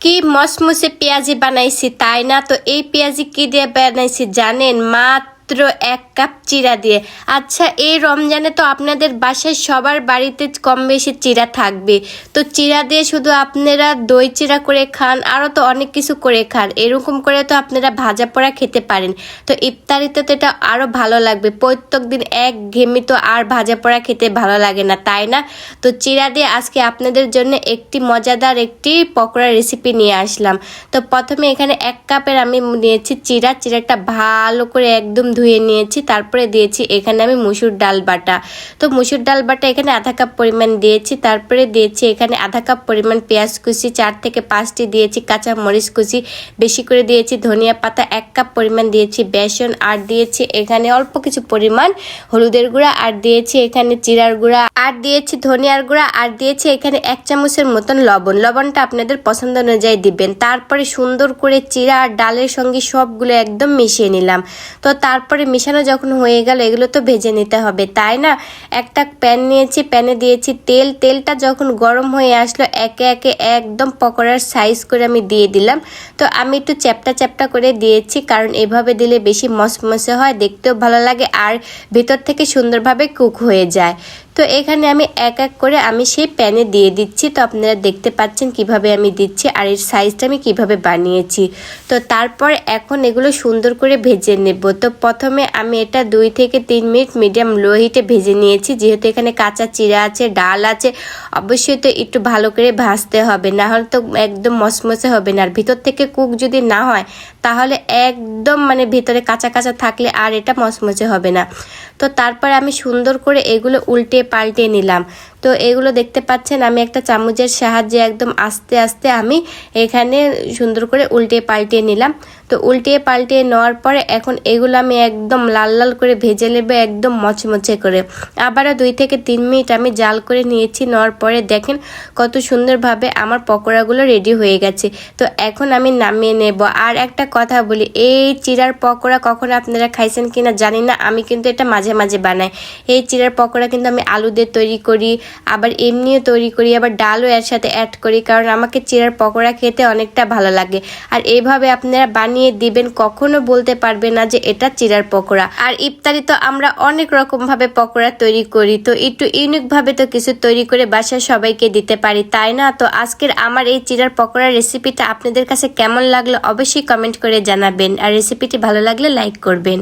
কি মসমসে পেঁয়াজি বানাইছি তাই না? তো এই পেঁয়াজি কি দিয়ে বানাইছি জানেন? মাত্র 1 কাপ চিরা দিয়ে। আচ্ছা, এই রমজানে তো আপনাদের বাসায় সবার বাড়িতে কম বেশি চিরা থাকবে। তো চিরা দিয়ে শুধু আপনারা দই চিরা করে খান, আরও তো অনেক কিছু করে খান। এরকম করে তো আপনারা ভাজা পোড়া খেতে পারেন। তো ইফতারিতে তো এটা আরও ভালো লাগবে। প্রত্যেক দিন একঘেয়েমি তো আর ভাজা পোড়া খেতে ভালো লাগে না, তাই না? তো চিরা দিয়ে আজকে আপনাদের জন্য একটি মজাদার একটি পকোড়া রেসিপি নিয়ে আসলাম। তো প্রথমে এখানে 1 কাপের আমি নিয়েছি চিরাটা ভালো করে একদম ধুয়ে নিয়েছি। তারপরে দিয়েছি এখানে আমি মুসুর ডাল বাটা। তো মুসুর ডাল বাটা এখানে আধা কাপ পরিমাণ দিয়েছি। তারপরে দিয়েছি এখানে আধা কাপ পরিমাণ পেঁয়াজ কুচি, 4 থেকে 5টি দিয়েছি কাঁচা মরিচ কুচি, বেশি করে দিয়েছি ধনিয়া পাতা, 1 কাপ পরিমাণ দিয়েছি বেসন, আর দিয়েছি এখানে অল্প কিছু পরিমাণ হলুদের গুঁড়া, আর দিয়েছি এখানে জিরার গুঁড়া, আর দিয়েছি ধনিয়ার গুঁড়া, আর দিয়েছি এখানে 1 চামচের মতন লবণটা আপনাদের পছন্দ অনুযায়ী দিবেন। তারপরে সুন্দর করে চিরা আর ডালের সঙ্গে সবগুলো একদম মিশিয়ে নিলাম। তো তারপরে মিশানো যখন হয়ে গেল, এগুলো তো ভেজে নিতে হবে, তাই না? একটা প্যান নিয়েছি, প্যানে দিয়েছি তেলটা যখন গরম হয়ে আসলো, একে একে একদম পকোড়ার সাইজ করে আমি দিয়ে দিলাম। তো আমি একটু চ্যাপটা করে দিয়েছি, কারণ এভাবে দিলে বেশি মসমসে হয়, দেখতেও ভালো লাগে, আর ভিতর থেকে সুন্দরভাবে কুক হয়ে যায়। তো এখানে আমি এক এক করে আমি সেই প্যানে দিয়ে দিচ্ছি। তো আপনারা দেখতে পাচ্ছেন কিভাবে আমি দিচ্ছি, আর এর সাইজটা আমি কিভাবে বানিয়েছি। তো তারপর এখন এগুলো সুন্দর করে ভেজে নেব। তো প্রথমে আমি এটা 2 থেকে 3 মিনিট মিডিয়াম লো হিটে ভেজে নিয়েছি। যেহেতু এখানে কাঁচা চিরা আছে, ডাল আছে, অবশ্যই তো একটু ভালো করে ভাজতে হবে, না হলে তো একদম মসমসে হবে না। আর ভিতর থেকে কুক যদি না হয় তাহলে একদম ভিতরে কাঁচা থাকলে আর এটা মসমসে হবে না। তো তারপর আমি সুন্দর করে এগুলো উল্টে পাল্টে নিলাম। তো এগুলো দেখতে পাচ্ছেন আমি একটা চামচের সাহায্যে একদম আস্তে আস্তে আমি এখানে সুন্দর করে উল্টে পাল্টে নিলাম। তো উল্টে পাল্টে নেওয়ার পরে এখন এগুলো আমি একদম লাল করে ভেজে নেব, একদম মচমচে করে। আবারও 2 থেকে 3 মিনিট আমি জাল করে নিয়েছি। নেওয়ার পরে দেখেন কত সুন্দরভাবে আমার পকোড়াগুলো রেডি হয়ে গেছে। তো এখন আমি নামিয়ে নেব। আর একটা কথা বলি, এই চিড়ার পকোড়া কখনো আপনারা খাইছেন কিনা জানি না, আমি কিন্তু এটা মাঝে মাঝে বানাই। এই চিড়ার পকোড়া কিন্তু আমি আলু দিয়ে তৈরি করি, আবার এমনিও তৈরি করি, আবার ডালও এর সাথে অ্যাড করি, কারণ আমাকে চিড়ার পকোড়া খেতে অনেকটা ভালো লাগে। আর এইভাবে আপনারা বানিয়ে দিবেন, কখনো বলতে পারবে না যে এটা চিড়ার পকোড়া। আর ইফতারি তো আমরা অনেক রকম ভাবে পকোড়া তৈরি করি, তো একটু ইউনিক ভাবে তো কিছু তৈরি করে বাসায় সবাইকে দিতে পারি, তাই না? তো আজকের আমার এই চিড়ার পকোড়ার রেসিপিটা আপনাদের কাছে কেমন লাগলো অবশ্যই কমেন্ট করে জানাবেন, আর রেসিপিটি ভালো লাগলে লাইক করবেন।